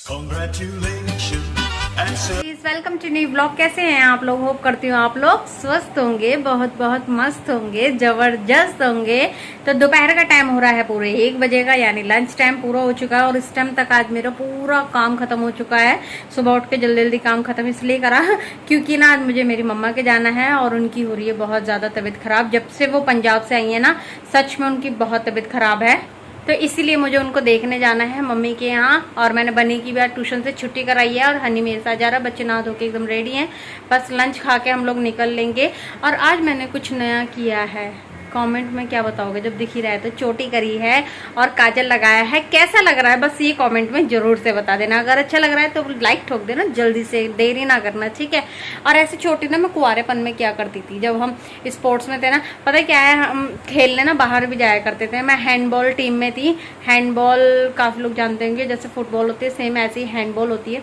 Welcome to new blog. कैसे हैं आप लोग? होप करती हूँ आप लोग स्वस्थ होंगे, बहुत बहुत मस्त होंगे, जबरदस्त होंगे। तो दोपहर का टाइम हो रहा है पूरे 1 बजे का, यानी लंच टाइम पूरा हो चुका है। और इस टाइम तक आज मेरा पूरा काम खत्म हो चुका है। सुबह उठ के जल्दी जल्दी काम खत्म इसलिए करा क्योंकि ना आज मुझे मेरी मम्मा के जाना है और उनकी हो रही है बहुत ज्यादा तबीयत खराब। जब से वो पंजाब से आई है ना, सच में उनकी बहुत तबीयत खराब है, तो इसीलिए मुझे उनको देखने जाना है मम्मी के यहाँ। और मैंने बनी की भी आज ट्यूशन से छुट्टी कराई है और हनी मेरे साथ जा रहा है। बच्चे नहा धो के एकदम रेडी हैं, बस लंच खा के हम लोग निकल लेंगे। और आज मैंने कुछ नया किया है, कमेंट में क्या बताओगे? जब दिख ही रहा है तो चोटी करी है और काजल लगाया है। कैसा लग रहा है बस ये कमेंट में जरूर से बता देना। अगर अच्छा लग रहा है तो लाइक ठोक देना जल्दी से, देरी ना करना, ठीक है। और ऐसे चोटी ना मैं कुंवारेपन में क्या करती थी, जब हम स्पोर्ट्स में थे ना, पता है क्या है, हम खेलने ना बाहर भी जाया करते थे। मैं हैंडबॉल टीम में थी। हैंडबॉल काफ़ी लोग जानते होंगे, जैसे फुटबॉल होती है सेम ऐसे ही हैंडबॉल होती है।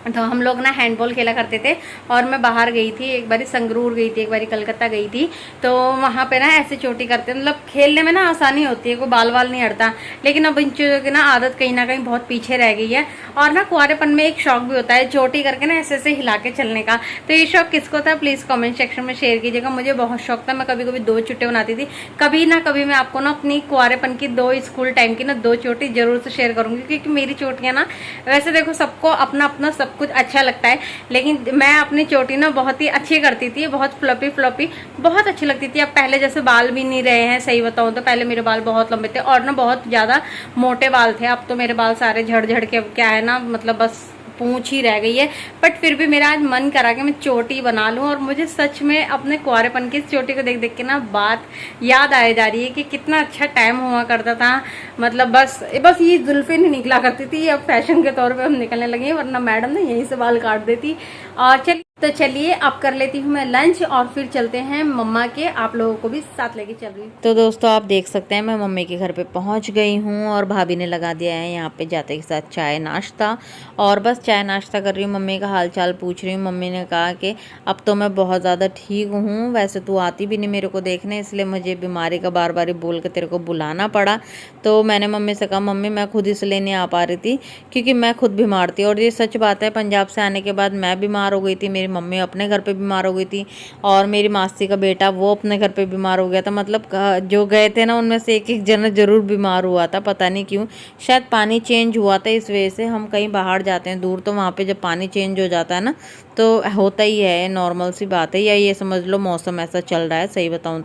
तो हम लोग ना हैंडबॉल खेला करते थे। और मैं बाहर गई थी, एक बारी संगरूर गई थी, एक बारी कलकत्ता गई थी। तो वहाँ पे ना ऐसे चोटी करते, मतलब खेलने में ना आसानी होती है, कोई बाल वाल नहीं अड़ता। लेकिन अब इन चीज़ों की ना आदत कहीं ना कहीं बहुत पीछे रह गई है। और ना कुंवारेपन में एक शौक भी होता है चोटी करके ना ऐसे ऐसे हिला के चलने का। तो ये शौक किसको था प्लीज़ कॉमेंट सेक्शन में शेयर कीजिएगा। मुझे बहुत शौक था, मैं कभी कभी 2 चुट्टे बनाती थी। कभी ना कभी मैं आपको ना अपनी कुंवारेपन की 2 स्कूल टाइम की ना 2 चोटी जरूर से शेयर करूंगी। क्योंकि मेरी चोटियाँ ना, वैसे देखो सबको अपना अपना सब कुछ अच्छा लगता है, लेकिन मैं अपनी चोटी ना बहुत ही अच्छी करती थी, बहुत फ्लफी फ्लफी, बहुत अच्छी लगती थी। अब पहले जैसे बाल भी नहीं रहे हैं, सही बताऊं तो पहले मेरे बाल बहुत लंबे थे और ना बहुत ज्यादा मोटे बाल थे। अब तो मेरे बाल सारे झड़ झड़ के क्या है ना, मतलब बस पूंछ ही रह गई है। बट फिर भी मेरा आज मन करा कि मैं चोटी बना लूं। और मुझे सच में अपने कुंवारेपन की इस चोटी को देख देख के ना बात याद आ जा रही है कि कितना अच्छा टाइम हुआ करता था। मतलब बस ये जुल्फे नहीं निकला करती थी, अब फैशन के तौर पे हम निकलने लगे, वरना मैडम ने यहीं से बाल काट देती। और चलिए अब कर लेती हूँ मैं लंच और फिर चलते हैं मम्मा के। आप लोगों को भी साथ लेके चल रही हूँ। तो दोस्तों आप देख सकते हैं मैं मम्मी के घर पे पहुँच गई हूँ और भाभी ने लगा दिया है यहाँ पे जाते के साथ चाय नाश्ता। और बस चाय नाश्ता कर रही हूँ, मम्मी का हाल चाल पूछ रही हूँ। मम्मी ने कहा कि अब तो मैं बहुत ज़्यादा ठीक हूँ, वैसे तू आती भी नहीं मेरे को देखने, इसलिए मुझे बीमारी का बार बार बोल के तेरे को बुलाना पड़ा। तो मैंने मम्मी से कहा मम्मी मैं खुद इसलिए नहीं आ पा रही थी क्योंकि मैं खुद बीमार थी। और ये सच बात है, पंजाब से आने के बाद मैं बीमार हो गई थी, मेरी मम्मी अपने घर पे बीमार हो गई थी और मेरी मासी का बेटा वो अपने घर पे बीमार हो गया था। मतलब जो गए थे ना उनमें से एक जना जरूर बीमार हुआ था, पता नहीं क्यों, शायद पानी चेंज हुआ था इस वजह से। हम कहीं बाहर जाते हैं दूर तो वहाँ पे जब पानी चेंज हो जाता है ना तो होता ही है, नॉर्मल सी बात है, या ये समझ लो मौसम ऐसा चल रहा है सही बताऊँ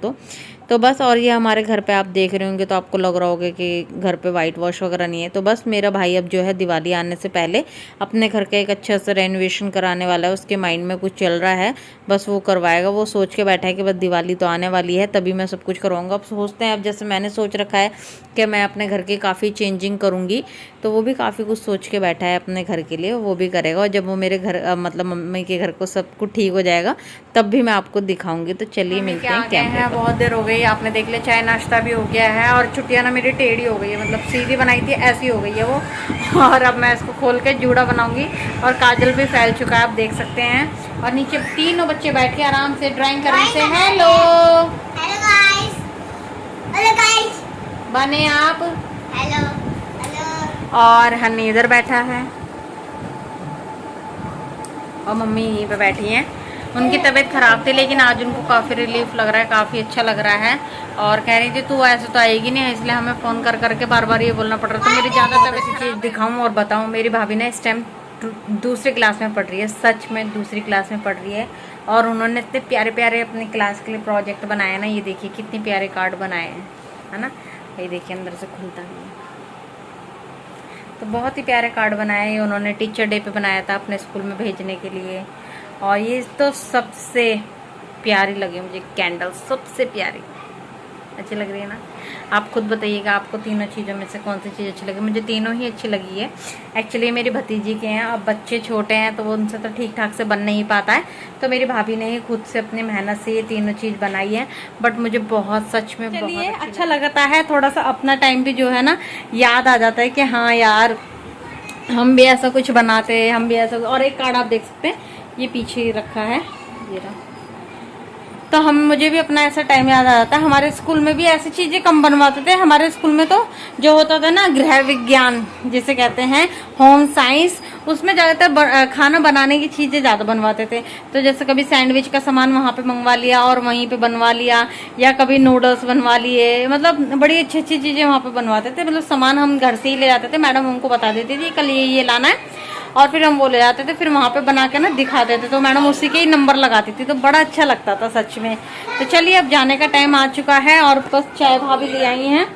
तो बस। और ये हमारे घर पे आप देख रहे होंगे तो आपको लग रहा होगा कि घर पे वाइट वॉश वगैरह नहीं है। तो बस मेरा भाई अब जो है दिवाली आने से पहले अपने घर का एक अच्छा सा रेनोवेशन कराने वाला है, उसके माइंड में कुछ चल रहा है, बस वो करवाएगा। वो सोच के बैठा है कि बस दिवाली तो आने वाली है तभी मैं सब कुछ करवाऊँगा। अब सोचते हैं, अब जैसे मैंने सोच रखा है कि मैं अपने घर की काफ़ी चेंजिंग करूँगी, तो वो भी काफ़ी कुछ सोच के बैठा है अपने घर के लिए, वो भी करेगा। और जब वो मेरे घर मतलब मम्मी के घर को सब कुछ ठीक हो जाएगा तब भी मैं आपको दिखाऊंगी। तो चलिए मिलते हैं। क्या है, बहुत देर हो गई, आपने देख लिया, चाय नाश्ता भी हो गया है और छुट्टियां ना मेरी टेढ़ी हो गई है, मतलब सीधी बनाई थी ऐसी हो गई है वो। और अब मैं इसको खोल के जूड़ा बनाऊंगी। और काजल भी फैल चुका है, आप देख सकते हैं। और नीचे तीनों बच्चे बैठ के आराम से ड्राइंग कर रहे हैं। हेलो गाइस बने आप। हेलो और हन्नी इधर बैठा है और मम्मी यहीं पे बैठी हैं। उनकी तबीयत ख़राब थी लेकिन आज उनको काफ़ी रिलीफ लग रहा है, काफ़ी अच्छा लग रहा है। और कह रही थी तू ऐसे तो आएगी नहीं, इसलिए हमें फ़ोन कर करके बार बार ये बोलना पड़ रहा था। मेरी ज़्यादा तबीयत चीज़ दिखाऊँ और बताऊँ, मेरी भाभी ने इस टाइम दूसरी क्लास में पढ़ रही है, सच में दूसरी क्लास में पढ़ रही है। और उन्होंने इतने प्यारे प्यारे अपनी क्लास के लिए प्रोजेक्ट बनाए ना, ये देखिए कितने प्यारे कार्ड बनाए हैं, है ना, ये देखिए अंदर से खुलता है। तो बहुत ही प्यारे कार्ड बनाए उन्होंने, टीचर डे पे बनाया था अपने स्कूल में भेजने के लिए। और ये तो सबसे प्यारी लगी मुझे, कैंडल सबसे प्यारी अच्छी लग रही है ना। आप खुद बताइएगा आपको तीनों चीज़ों में से कौन सी चीज़ अच्छी लगी। मुझे तीनों ही अच्छी लगी है। एक्चुअली मेरी भतीजी के हैं, अब बच्चे छोटे हैं तो वो उनसे तो ठीक ठाक से बन नहीं पाता है, तो मेरी भाभी ने ही खुद से अपनी मेहनत से ये तीनों चीज़ बनाई है। बट मुझे बहुत सच में बहुत अच्छा लगता है। थोड़ा सा अपना टाइम भी जो है ना याद आ जाता है कि हाँ यार हम भी ऐसा कुछ बनाते हैं, हम भी ऐसा। और एक कार्ड आप देख सकते हैं, ये पीछे रखा है, ये रहा, तो मुझे भी अपना ऐसा टाइम याद आ जाता है। हमारे स्कूल में भी ऐसी चीज़ें कम बनवाते थे। हमारे स्कूल में तो जो होता था ना गृह विज्ञान जिसे कहते हैं, होम साइंस, उसमें ज़्यादातर खाना बनाने की चीज़ें ज़्यादा बनवाते थे। तो जैसे कभी सैंडविच का सामान वहाँ पे मंगवा लिया और वहीं पे बनवा लिया, या कभी नूडल्स बनवा लिए, मतलब बड़ी अच्छी अच्छी चीज़ें वहाँ पे बनवाते थे। मतलब सामान हम घर से ही ले जाते थे, मैडम हमको बता देती थी कल ये लाना है, और फिर हम वो ले जाते थे, फिर वहाँ पे बना के ना दिखाते थे, तो मैडम उसी के ही नंबर लगाती थी, तो बड़ा अच्छा लगता था सच में। तो चलिए अब जाने का टाइम आ चुका है, और बस चाय भाभी ले आई हैं,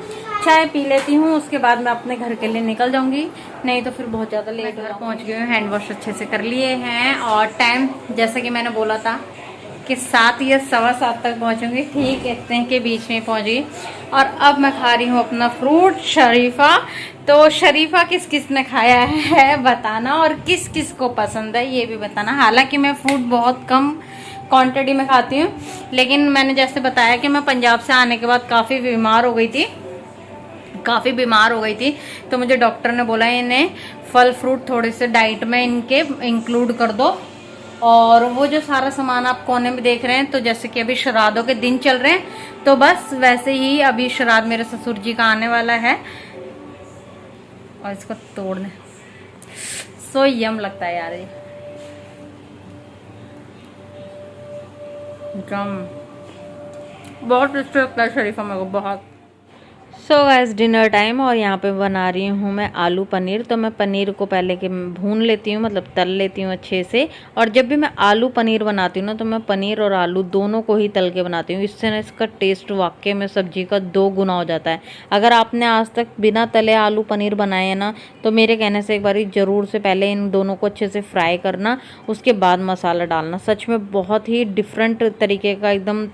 चाय पी लेती हूँ, उसके बाद मैं अपने घर के लिए निकल जाऊंगी, नहीं तो फिर बहुत ज़्यादा लेट घर पहुँच गई हूँ। हैंड वॉश अच्छे से कर लिए हैं, और टाइम जैसे कि मैंने बोला था कि 7 या 7:15 तक पहुँचूंगी, ठीक इतने के बीच में पहुँच गई। और अब मैं खा रही हूँ अपना फ्रूट शरीफा। तो शरीफा किस किस ने खाया है बताना, और किस किस को पसंद है ये भी बताना। हालांकि मैं फ्रूट बहुत कम क्वांटिटी में खाती हूँ, लेकिन मैंने जैसे बताया कि मैं पंजाब से आने के बाद काफ़ी बीमार हो गई थी, तो मुझे डॉक्टर ने बोला इन्हें फल फ्रूट थोड़े से डाइट में इनके इंक्लूड कर दो। और वो जो सारा सामान आप कोने में देख रहे हैं, तो जैसे कि अभी श्राद्धों के दिन चल रहे हैं, तो बस वैसे ही अभी श्राद्ध मेरे ससुर जी का आने वाला है, और इसको तोड़ने सो यम लगता है यार, ये जम बहुत टेस्टी लगता है शरीफा मेरे को, बहुत। सो गाइस डिनर टाइम, और यहाँ पे बना रही हूँ मैं आलू पनीर। तो मैं पनीर को पहले के भून लेती हूँ, मतलब तल लेती हूँ अच्छे से। और जब भी मैं आलू पनीर बनाती हूँ ना, तो मैं पनीर और आलू दोनों को ही तल के बनाती हूँ। इससे ना इसका टेस्ट वाकई में सब्जी का 2 गुना हो जाता है। अगर आपने आज तक बिना तले आलू पनीर बनाए हैं ना, तो मेरे कहने से एक बार ज़रूर से पहले इन दोनों को अच्छे से फ्राई करना, उसके बाद मसाला डालना। सच में बहुत ही डिफरेंट तरीके का एकदम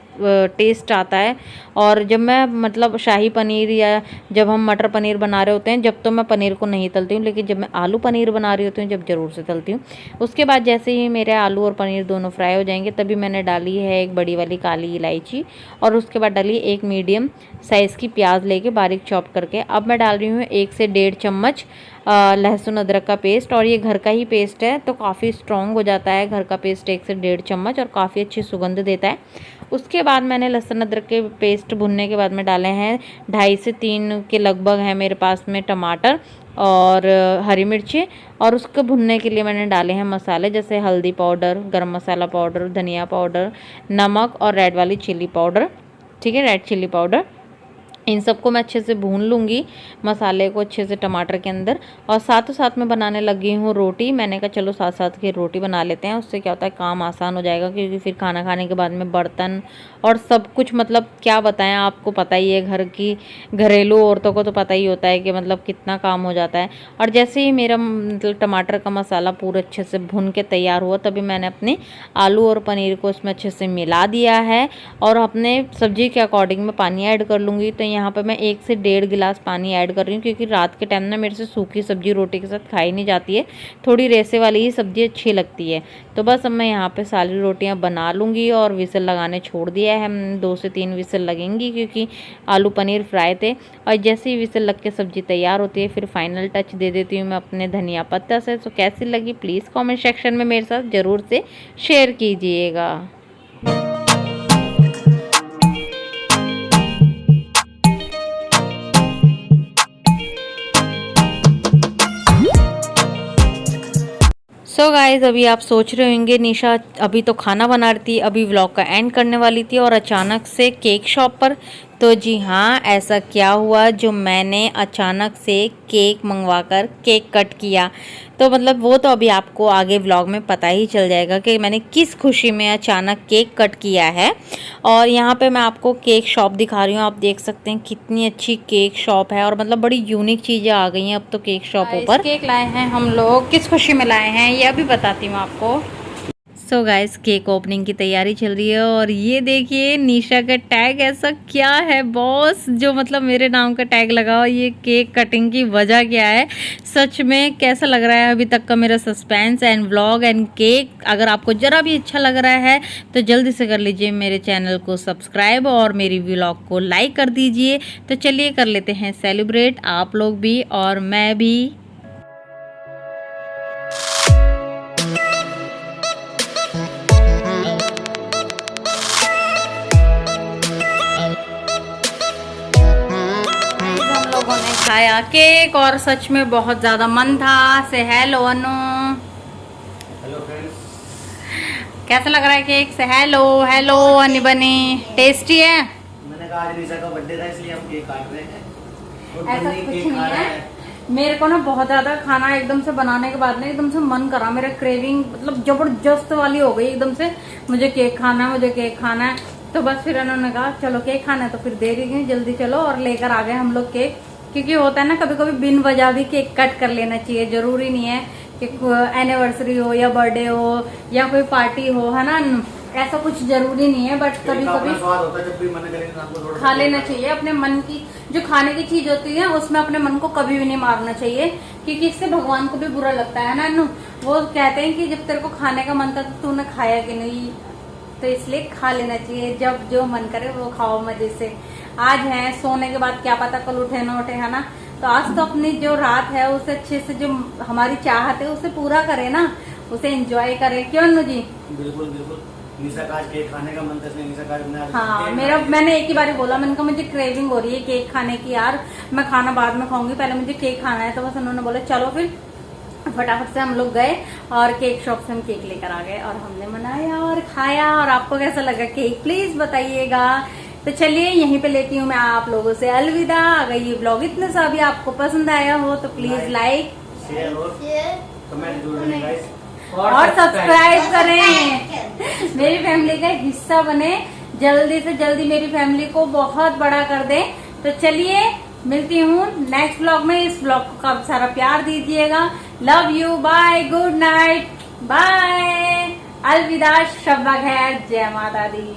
टेस्ट आता है। और जब मैं मतलब शाही पनीर या जब हम मटर पनीर बना रहे होते हैं, जब तो मैं पनीर को नहीं तलती हूँ, लेकिन जब मैं आलू पनीर बना रही होती हूँ जब ज़रूर से तलती हूँ। उसके बाद जैसे ही मेरे आलू और पनीर दोनों फ्राई हो जाएंगे, तभी मैंने डाली है एक बड़ी वाली काली इलायची, और उसके बाद डाली एक मीडियम साइज़ की प्याज लेके बारीक चॉप करके। अब मैं डाल रही हूँ 1 से 1.5 चम्मच लहसुन अदरक का पेस्ट, और ये घर का ही पेस्ट है, तो काफ़ी स्ट्रॉन्ग हो जाता है घर का पेस्ट 1 से 1.5 चम्मच, और काफ़ी अच्छी सुगंध देता है। उसके बाद मैंने लहसुन अदरक के पेस्ट भुनने के बाद में डाले हैं 2.5 से 3 के लगभग है मेरे पास में टमाटर और हरी मिर्ची, और उसको भुनने के लिए मैंने डाले हैं मसाले, जैसे हल्दी पाउडर, गरम मसाला पाउडर, धनिया पाउडर, नमक और रेड वाली चिल्ली पाउडर, ठीक है, रेड चिल्ली पाउडर। इन सबको मैं अच्छे से भून लूँगी, मसाले को अच्छे से टमाटर के अंदर। और साथ साथ में बनाने लगी हूँ रोटी। मैंने कहा चलो साथ साथ की रोटी बना लेते हैं, उससे क्या होता है काम आसान हो जाएगा, क्योंकि फिर खाना खाने के बाद में बर्तन और सब कुछ, मतलब क्या बताएं, आपको पता ही है घर की घरेलू औरतों को तो पता ही होता है कि मतलब कितना काम हो जाता है। और जैसे ही मेरा मतलब टमाटर का मसाला पूरा अच्छे से भुन के तैयार हुआ, तभी मैंने अपने आलू और पनीर को उसमें अच्छे से मिला दिया है, और अपने सब्जी के अकॉर्डिंग में पानी ऐड कर लूँगी। तो यहाँ पे मैं 1 से 1.5 गिलास पानी ऐड कर रही हूँ, क्योंकि रात के टाइम ना मेरे से सूखी सब्जी रोटी के साथ खाई नहीं जाती है, थोड़ी रेसे वाली ही सब्जी अच्छी लगती है। तो बस अब मैं यहाँ पे सारी रोटियाँ बना लूँगी, और विसल लगाने छोड़ दिया है, 2 से 3 विसल लगेंगी, क्योंकि आलू पनीर फ्राई थे। और जैसे ही विसल लग के सब्जी तैयार होती है, फिर फाइनल टच दे देती हूँ मैं अपने धनिया पत्ता से। तो कैसी लगी प्लीज़ कॉमेंट सेक्शन में मेरे साथ ज़रूर से शेयर कीजिएगा। सो गाइज अभी आप सोच रहे होंगे निशा अभी तो खाना बना रही थी, अभी व्लॉग का एंड करने वाली थी, और अचानक से केक शॉप पर। तो जी हाँ, ऐसा क्या हुआ जो मैंने अचानक से केक मंगवाकर केक कट किया। तो मतलब वो तो अभी आपको आगे व्लॉग में पता ही चल जाएगा कि मैंने किस खुशी में अचानक केक कट किया है। और यहाँ पे मैं आपको केक शॉप दिखा रही हूँ, आप देख सकते हैं कितनी अच्छी केक शॉप है, और मतलब बड़ी यूनिक चीज़ें आ गई हैं अब तो केक शॉपों पर। केक लाए हैं हम लोग, किस खुशी में लाए हैं ये अभी बताती हूँ आपको। सो गाइस केक ओपनिंग की तैयारी चल रही है, और ये देखिए निशा का टैग ऐसा क्या है बॉस, जो मतलब मेरे नाम का टैग लगा हो। ये केक कटिंग की वजह क्या है, सच में कैसा लग रहा है अभी तक का मेरा suspense and vlog and cake. अगर आपको ज़रा भी अच्छा लग रहा है तो जल्दी से कर लीजिए मेरे चैनल को सब्सक्राइब, और मेरी व्लॉग को लाइक कर दीजिए। तो चलिए कर लेते हैं सेलिब्रेट, आप लोग भी और मैं भी। खाया केक और सच में बहुत ज्यादा मन था। से हेलो अनु, हेलो फ्रेंड्स। कैसा लग रहा है केक? से हेलो हेलो अनी बनी, टेस्टी है। मैंने कहा आज निशा का बर्थडे था इसलिए हम केक काट रहे हैं। और ऐसा बन्नी कुछ केक नहीं खा रहा है, मेरे को ना बहुत ज्यादा खाना एकदम से बनाने के बाद ना एकदम से मन करा, मेरा क्रेविंग मतलब जबरदस्त वाली हो गई एकदम से। मुझे केक खाना है, मुझे केक खाना है। तो बस फिर उन्होंने कहा चलो केक खाना है, तो फिर दे रही जल्दी चलो और लेकर आ गए हम लोग केक। क्योंकि होता है ना कभी कभी बिन वजह भी केक कट कर लेना चाहिए, जरूरी नहीं है कि एनिवर्सरी हो या बर्थडे हो या कोई पार्टी हो, है ना, ऐसा कुछ जरूरी नहीं है। बट कभी कभी स्वाद होता है, जब भी मन करेगा इंसान को थोड़ा खा लेना चाहिए। अपने मन की जो खाने की चीज होती है उसमें अपने मन को कभी भी नहीं मारना चाहिए, क्योंकि इससे भगवान को भी बुरा लगता है ना। वो कहते हैं कि जब तेरे को खाने का मन था तो तूने खाया कि नहीं, तो इसलिए खा लेना चाहिए। जब जो मन करे वो खाओ मजे से। आज है, सोने के बाद क्या पता कल उठे ना उठे, है ना। तो आज तो अपनी जो रात है उसे अच्छे से, जो हमारी चाहत है उसे पूरा करे ना, उसे एंजॉय करे। क्यों अनु जी? बिल्कुल बिल्कुल। निशा का आज केक खाने का मन था इसलिए निशा का आज हाँ, मैंने एक ही बार बोला, मैंने कहा मुझे क्रेविंग हो रही है केक खाने की यार, मैं खाना बाद में खाऊंगी, पहले मुझे केक खाना है। तो बस उन्होंने बोला चलो, फिर फटाफट से हम लोग गए और केक शॉप से हम केक लेकर आ गए और हमने मनाया और खाया। और आपको कैसा लगा केक प्लीज बताइएगा। तो चलिए यहीं पे लेती हूँ मैं आप लोगों से अलविदा। अगर ये ब्लॉग इतने सा भी आपको पसंद आया हो तो प्लीज लाइक शेयर और कमेंट जरूर करें गाइस, और सब्सक्राइब करें, मेरी फैमिली का हिस्सा बने, जल्दी से जल्दी मेरी फैमिली को बहुत बड़ा कर दे। तो चलिए मिलती हूँ नेक्स्ट ब्लॉग में। इस ब्लॉग को काफी सारा प्यार दीजिएगा। Love you, bye, good night, bye, अलविदा, शब्बा खैर, जय माता दी।